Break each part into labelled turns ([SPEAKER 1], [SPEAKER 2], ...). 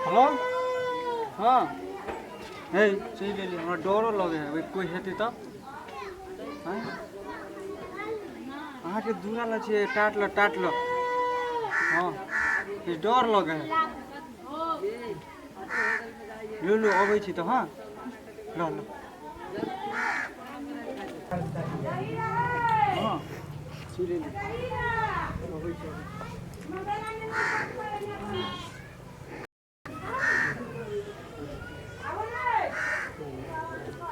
[SPEAKER 1] hello हाँ हे चल ले हमरा डरो लगे है कोई हेतै त हैं अहाँ के दूरा ल छै टाटल हाँ ये डर लगे है लो अबै छी त हाँ ल हाँ चल ले अबै छी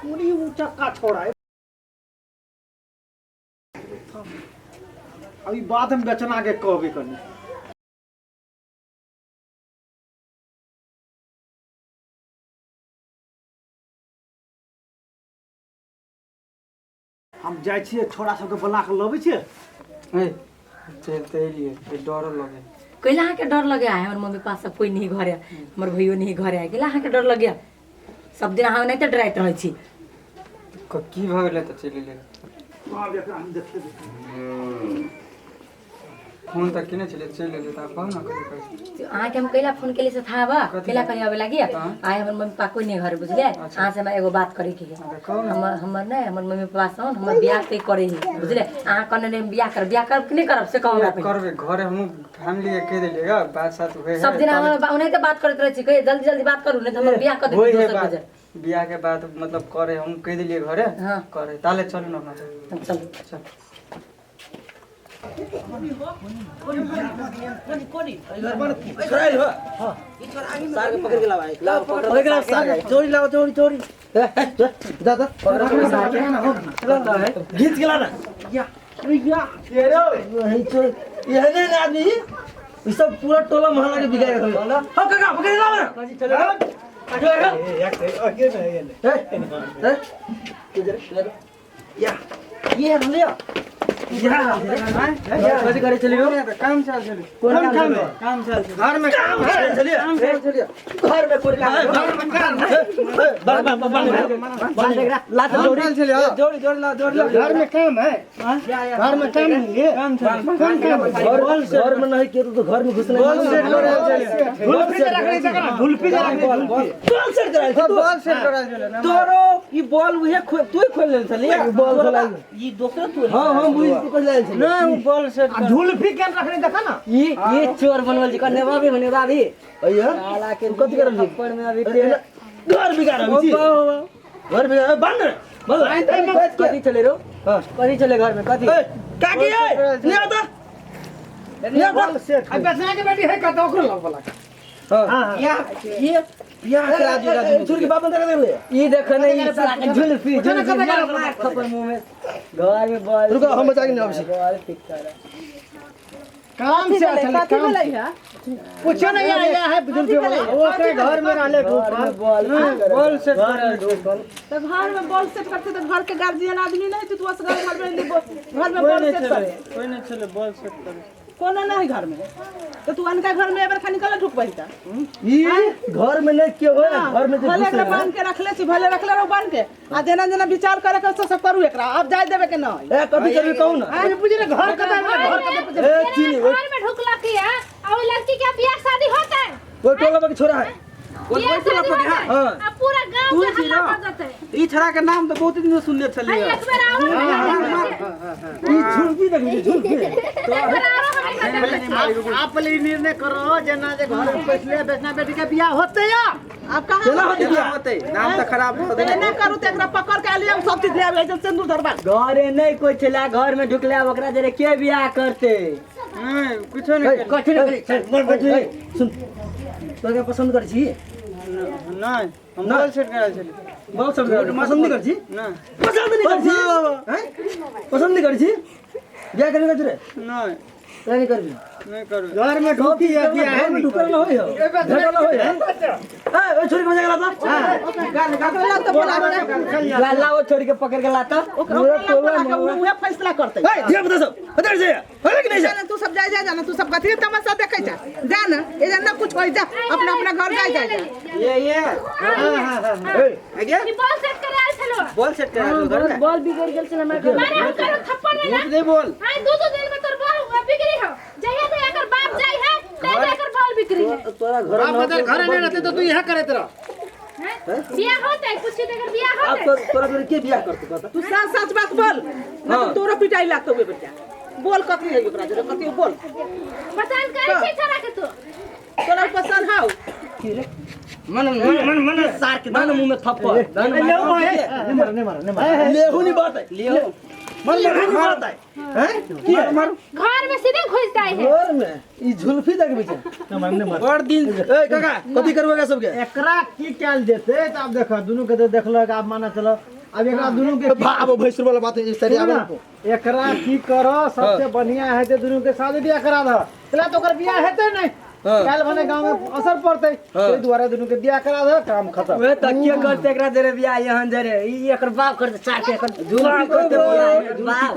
[SPEAKER 2] पूरी ऊंचा का छोड़ा है अभी बाद हम बेचना के कहबे करनी हम जाय छियै छोरा सबके बोला के लबै छियै
[SPEAKER 1] ए चलते लिए डर लगे
[SPEAKER 3] कैला के डर लगे है हमर मम्मी पास सब कोई नहीं घर है हमर भैयो नहीं घर है कैला के डर लगे सब दिन हम नहीं तो डराइत रहे छी
[SPEAKER 1] की भ गेलै त चलि ले
[SPEAKER 2] हां देखा हम देख ले
[SPEAKER 1] फोन तक किने चल ले त कहू ना कथि
[SPEAKER 3] अहाँ के हम कैला फोन केले से था बा कैला करे आवे लागी आय हमर मम्मी पापा कोई नहीं घर बुझले अहाँ से मैं एगो बात करे के हमर नहीं हमर मम्मी पापा से हमर बियाह तय करे ही बुझले अहाँ कने ने बियाह कर नहीं करब से कहू
[SPEAKER 1] करबे घरे हम फैमिली के कह देलिएगा बात साथ हुए
[SPEAKER 3] सब दिन हम उन्हें तो बात करत रहे छी कहे जल्दी बात करू नहीं तो हम बियाह कर देब दोसर बजे
[SPEAKER 1] बियाह के बाद मतलब करे हम कह देलिए घरे
[SPEAKER 3] हां
[SPEAKER 1] करे ताले चलू ना अपना
[SPEAKER 3] चल
[SPEAKER 2] कोनी छोराइल हो हां ई छोरा आगे सार के पकड़ के लाओ पकड़ के लाओ चोरी लाओ चोरी जा घीच के लाना या तेरे वही चोर ये नहीं आदमी ये सब पूरा टोला मोहल्ला के बिगाड़ के हां काका पकड़ के लाओ काजी चले या ये लिया कैसे करे चलियो
[SPEAKER 1] काम चल
[SPEAKER 2] कौन काम चल घर में काम है चलिए घर में कोई काम लात जोड़ी घर में काम है घर में काम नहीं है घर में नहीं किया तो घर में घुसना बॉल सेट करा तोरो ई बॉल उहे तू खोल ले चलिए बॉल खोला ई दोसर तू हां हम बुझ को ले छै
[SPEAKER 1] नहीं बॉल सेट
[SPEAKER 2] झुलफी के रखने देखा ना
[SPEAKER 3] ये चोर बनवल जी कने बाबी मने बाबी
[SPEAKER 2] भैया
[SPEAKER 3] साला के
[SPEAKER 2] कथि करल जी
[SPEAKER 3] थप्पड़ में अभी
[SPEAKER 2] घर बिगाड़ छी घर बिगाड़ बंद बोल
[SPEAKER 3] कथि चले रो हां कथि चले घर में कथि
[SPEAKER 2] काकी है ले आता ले बॉल सेट अब बेचना के बेटी है का तो ओकरो लग बोला हां ये करा दिया छुरी के बाबा दे ले
[SPEAKER 3] ई देखो नहीं साला के झुलफी मार थप्पड़ मुंह में घर में बॉल
[SPEAKER 2] रुको हम बचा के नहीं आवे
[SPEAKER 3] बॉल ठीक कर
[SPEAKER 2] काम से काम है पूछो नहीं आया है बुजुर्ग वाला वो के घर में रहले
[SPEAKER 1] बॉल सेट
[SPEAKER 4] तो घर में बॉल सेट करते तो घर के गार्जियन आदमी नहीं तो तू असगर घर में बॉल सेट करे
[SPEAKER 1] कोई नहीं चले बॉल सेट करे
[SPEAKER 4] कोनो नहीं घर में तो तू अनका घर में एबर खानी कला ढुक बैठा
[SPEAKER 2] ई घर में नहीं क्यों है घर में
[SPEAKER 4] भले एकरा बांध के रखले छी भले रखले रहो बांध के आ जेना विचार करे के सब करू एकरा अब जाय देबे के नहीं
[SPEAKER 2] ए कभी कभी कहू ना
[SPEAKER 4] अरे पूछ रे घर कदे
[SPEAKER 2] ए चीनी
[SPEAKER 5] घर में ढुकला की है और लड़की के बियाह शादी होता है
[SPEAKER 2] वो टोला के छोरा है
[SPEAKER 5] कोई टोला के हां अब पूरा गांव में हल्ला कर देते हैं
[SPEAKER 1] ई छरा के नाम तो बहुत दिन सुनले छलिए
[SPEAKER 5] एक बार आओ
[SPEAKER 2] ई झुलफी देखी झुलफी
[SPEAKER 4] आप ले निर्णय करो जेना जे घर में पैसले बेचना बेटी के बियाह होते या अब कहां
[SPEAKER 2] चला होते बियाह
[SPEAKER 1] होते नाम तो खराब हो
[SPEAKER 4] दे ना करू ते एकरा पकड़ के आलिया सब चीज ले आवे सिंदूर धरबा
[SPEAKER 3] घरे नहीं कोई चला घर में ढुकले ओकरा जरे के बियाह करते
[SPEAKER 1] नहीं कुछ नहीं
[SPEAKER 2] कथि नहीं सुन तोरा पसंद कर छी
[SPEAKER 1] नहीं हम बॉल सेट करा छली
[SPEAKER 2] बहुत सब पसंद नहीं कर छी
[SPEAKER 1] नहीं
[SPEAKER 2] पसंद नहीं कर छी हैं पसंद नहीं कर छी क्या करेगा तुरे
[SPEAKER 1] नहीं
[SPEAKER 2] नहीं करबी
[SPEAKER 1] नहीं करू
[SPEAKER 2] घर में ढोकी है क्या है ढुकल ना होय घटल ना होय ए ओ छोरी को जगह लाता
[SPEAKER 4] गाल तो बोला
[SPEAKER 3] लाला वो छोड़ के पकड़ के लाता
[SPEAKER 4] पूरा टोला में उहे फैसला करते
[SPEAKER 2] ए जे बता सब बता से है कि नहीं
[SPEAKER 4] जाना तू सब जाना तू सब कथी तमाशा देखे जा जाना ए जाना कुछ होई जा अपना अपना घर जा
[SPEAKER 1] ये
[SPEAKER 2] हां ए
[SPEAKER 5] ये बॉल सेट करे आल छलो
[SPEAKER 1] बॉल सेट करा घर में
[SPEAKER 3] बॉल बिगड़ गेल छले हमरा
[SPEAKER 5] मारे हम करो थप्पड़ नहीं
[SPEAKER 1] झूठ नहीं बोल
[SPEAKER 5] हां दो दिन में तोर बॉल बिगड़ी हो जहिया से एकर बाप जाई है ते एकर बॉल
[SPEAKER 4] बिक्री है
[SPEAKER 2] तोरा घर नहीं रहते तो तू यहाँ करे तेरा
[SPEAKER 4] बियाह होता है कुछ अगर बियाह
[SPEAKER 2] अब
[SPEAKER 4] होता है
[SPEAKER 2] तोरा फिर के बियाह करते बता
[SPEAKER 6] तू सच सच बात बोल ना तो तोरा पिटाई लागतो बे बेटा बोल कथी है ओकरा जरा कथी बोल
[SPEAKER 4] पसंद करे छै छोरा के तू
[SPEAKER 6] तोरा पसंद हाउ
[SPEAKER 2] मन सार के दान मुंह में थप्पड़ ले लेहू नहीं बात है ले मन मारता है हैं की मारू
[SPEAKER 4] घर में सीधे घुसता है
[SPEAKER 2] घर में ई झुल्फी तक बेचे बड़ दिन ए काका कथी करबेगा सबके
[SPEAKER 1] एकरा की कैल देते त अब देखो दुनु के तो देखलो आप माना चलो अब एकरा दुनु के
[SPEAKER 2] अब भैंसुर वाला बात है इस तरह आवे
[SPEAKER 1] एकरा की करो सबसे बढ़िया है ते दुनु के शादी बियाह करा दो चला तो ओकर बियाह हेते नहीं काल भने गांव में असर पड़ते ते द्वारा दुनु के बियाह करा दो काम खत्म
[SPEAKER 2] वे तकिया करते एकरा देरे बियाह यहां जरे ई एकर बाप करते चार के एकर झुल्फी करते बाप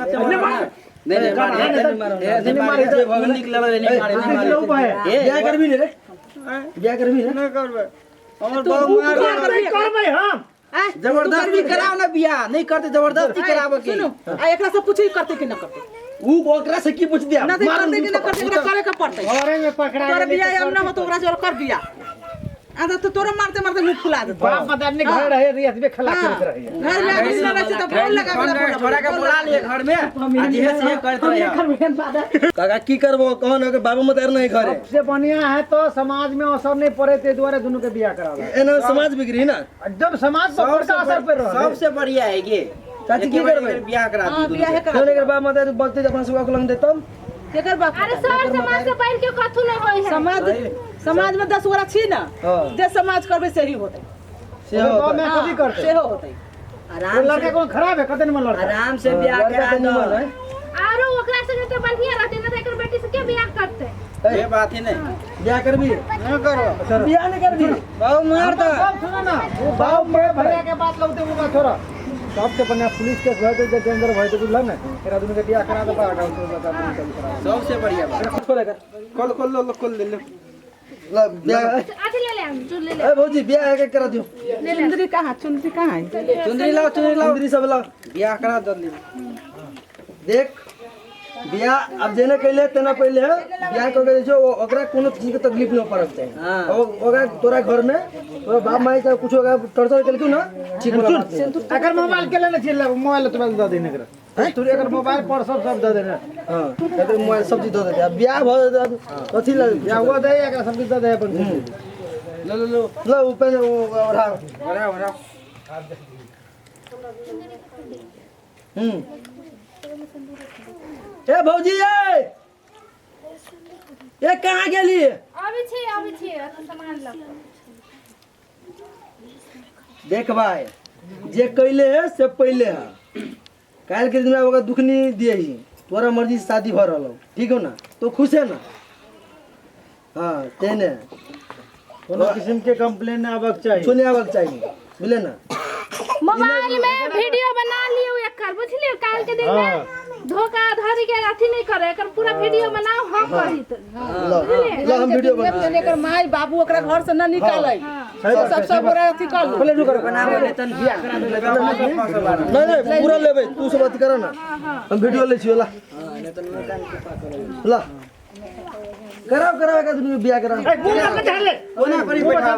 [SPEAKER 2] नहीं मारे जे भगन निकलल नहीं मारे बियाह करबी नहीं रे बियाह करबी नहीं करबे हमर बाप मार
[SPEAKER 1] करबै हम
[SPEAKER 2] जबरदस्ती कराओ ना बियाह नहीं करते जबरदस्ती कराबो के
[SPEAKER 6] सुनो आ एकरा से पूछी करते कि न करते
[SPEAKER 2] ऊ ओकरा से की पूछ दिया
[SPEAKER 6] ना करते कि न करते एकरा करे का पड़ते
[SPEAKER 1] घरे में पकड़ा
[SPEAKER 6] तोरा बियाह हम ना हो तो ओकरा जोर कर बियाह आधा तो तोरा मारते मारते मुंह फुला दे
[SPEAKER 1] बाप बदलने घर रहे रियात में खला करत रहे
[SPEAKER 6] घर में आदमी ना रहते तो फोन लगा
[SPEAKER 2] छोरा के बुला लिए घर में आज ये से करते रहे काका की करबो कहन के बाबू मत नहीं घरे
[SPEAKER 1] सबसे बढ़िया है तो समाज में असर नहीं पड़े ते द्वारा दुनु के बियाह करा दो
[SPEAKER 2] एना समाज बिगड़ी ना
[SPEAKER 1] एकदम समाज पर बड़का असर पड़ रहा है
[SPEAKER 2] सबसे बढ़िया है ये चाची की करबे बियाह करा दी
[SPEAKER 6] बियाह करा
[SPEAKER 2] चले के बाप मत बगते अपना सुबह को लंग देतम
[SPEAKER 6] केकर बाप
[SPEAKER 4] अरे सर समाज से पढ़ के कथु न होई है
[SPEAKER 6] समाज में 10 गोरा छी ना जे समाज करबे सही होतै
[SPEAKER 2] से
[SPEAKER 1] गांव में कभी करते
[SPEAKER 6] से होतै
[SPEAKER 1] तो लड़के कौन खराब है कतन में लड़का
[SPEAKER 2] आराम से बियाह करा दो
[SPEAKER 4] आरो ओकरा से तो बढ़िया रहते न एकर बेटी से के बियाह करते
[SPEAKER 2] ये बात ही नहीं बियाह करबी नहीं करो बियाह नहीं करबी बाबू मार दो
[SPEAKER 1] बाप सुनो ना वो बाप में भैया के बात लगते वो बात छोड़ा सबसे बढ़िया पुलिस के भय दे के अंदर भय दे बुझल ना तेरा दुनु के बियाह करा दो पागा उसको बता
[SPEAKER 2] सबसे बढ़िया बात खोलेगा खोल ले ला बियाह
[SPEAKER 4] आजे ले ले हम चुन ले ले
[SPEAKER 2] ए भौजी बियाह एक करा दियो
[SPEAKER 6] चुंदरी कहाँ है
[SPEAKER 2] चुंदरी लाओ चुंदरी सब लाओ बियाह करा जल्दी देख बियाह अब जेने कहले तेना पहले बियाह कर के जो ओकरा कोनो चीज के तकलीफ न पड़त चाहिए ओकरा तोरा घर में तोरा बाप माई का कुछ होगा टर्चर केलकू ना ठीक होला
[SPEAKER 1] अगर मोबाइल के लेने छिल मोबाइल तो दे देने कर तू अगर मोबाइल पर सब दे देने
[SPEAKER 2] हां अगर मोबाइल सब चीज दे दे बियाह भ कथि लग
[SPEAKER 1] बियाह हुआ दे अगर सब चीज दे दे अपन
[SPEAKER 2] लो ऊपर ओढ़ा ए भौजी ये कहाँ गेली
[SPEAKER 4] अभी छी सामान ला
[SPEAKER 2] देख भाई जे कैले है से पहले है काल के दिन ओकरा दुख नहीं दिए ही तोरा मर्जी से शादी भ रहल ठीक हो ना तो खुश है ना हाँ तेने
[SPEAKER 1] कोनो किस्म के कंप्लेन ना आवक चाहिए
[SPEAKER 2] सुने आवक चाहिए बुझले ना
[SPEAKER 4] मोबाइल में वीडियो बना लियो एकर बुझलियो काल के दिन में धोखा धड़ी के अथी नहीं करे एकर पूरा वीडियो बनाओ हम करी तो
[SPEAKER 2] लो हम वीडियो बना
[SPEAKER 6] एकर माई बाबू ओकरा घर से ना निकालै सब गोरा अथी कर लो
[SPEAKER 2] पहले रुक बनावे लेतन बियाह करा दे नहीं पूरा लेबे तू सब बात कर ना हम वीडियो ले छियो ला ला कराओ का तुम बियाह कराओ कोना करी बैठा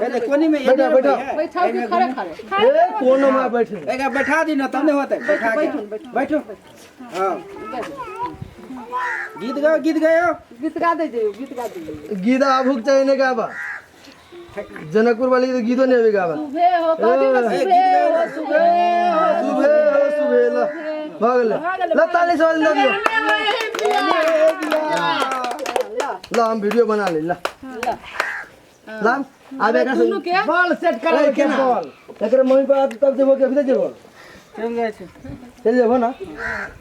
[SPEAKER 6] एने
[SPEAKER 2] कोनी में बैठा
[SPEAKER 6] बैठा के खड़े
[SPEAKER 2] ए कोना में बैठे
[SPEAKER 7] एका बैठा दी ना तब नहीं होता बैठा के बैठो हां गीत गाओ
[SPEAKER 6] गीत गा दे
[SPEAKER 2] गीता भूख चाहिए ने गावा जनकपुर वाली तो गीतो नहीं गावा
[SPEAKER 6] सुबह हो कदी सुबह
[SPEAKER 2] ला भागल ला ताली सवाल ना दियो ला हम वीडियो बना ले ला आबे का
[SPEAKER 1] बॉल सेट कर के बॉल
[SPEAKER 2] एकरे मम्मी पापा तब देबो के अभी देबो
[SPEAKER 1] चल जाए छे
[SPEAKER 2] चल जेबो ना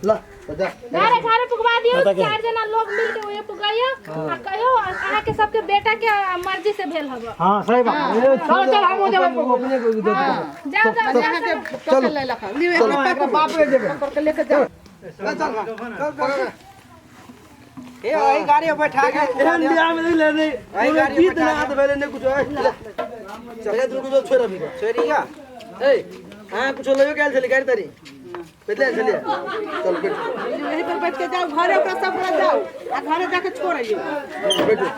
[SPEAKER 2] ला बता
[SPEAKER 4] घरे पुगवा दियो 4 जना लोग मिल के ओए पुगायो आ कहियो अहाँ के सबके बेटा के मर्जी से भेल हबो
[SPEAKER 1] हां सही बात चल हम हो जाबो
[SPEAKER 2] अपने को दे
[SPEAKER 4] जाओ
[SPEAKER 2] चल
[SPEAKER 6] ले लखा
[SPEAKER 1] बाप के देबे
[SPEAKER 6] करके लेके जाओ
[SPEAKER 7] ए वही गाड़ी में बैठा के
[SPEAKER 2] एहन बियाह में नहीं लेने गीत ना हाथ भेले ने कुछ चल तू कुछ छोरा भी
[SPEAKER 7] छोरी का
[SPEAKER 2] ए हां कुछ लेबे गेल छली गाड़ी तारी बैठे चलिए चलो बैठो
[SPEAKER 6] यहीं पर बैठ के जाओ घरे ओकरा सब घर जाओ आ घरे जाके छोड़ आइयो
[SPEAKER 2] बैठो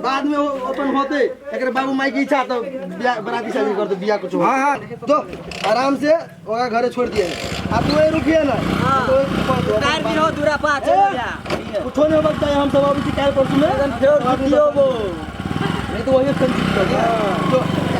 [SPEAKER 2] बाद में वो अपन होते एक बाबू माई की इच्छा तो बराती शादी कर दो बिया कुछ हाँ हाँ तो आराम से वहाँ घरे छोड़ दिए आप तो वही रुकिए ना
[SPEAKER 5] कार भी हो दूरा पा चल जा
[SPEAKER 2] कुछ नहीं होगा चाहिए हम सब अभी काल परसों में नहीं तो वही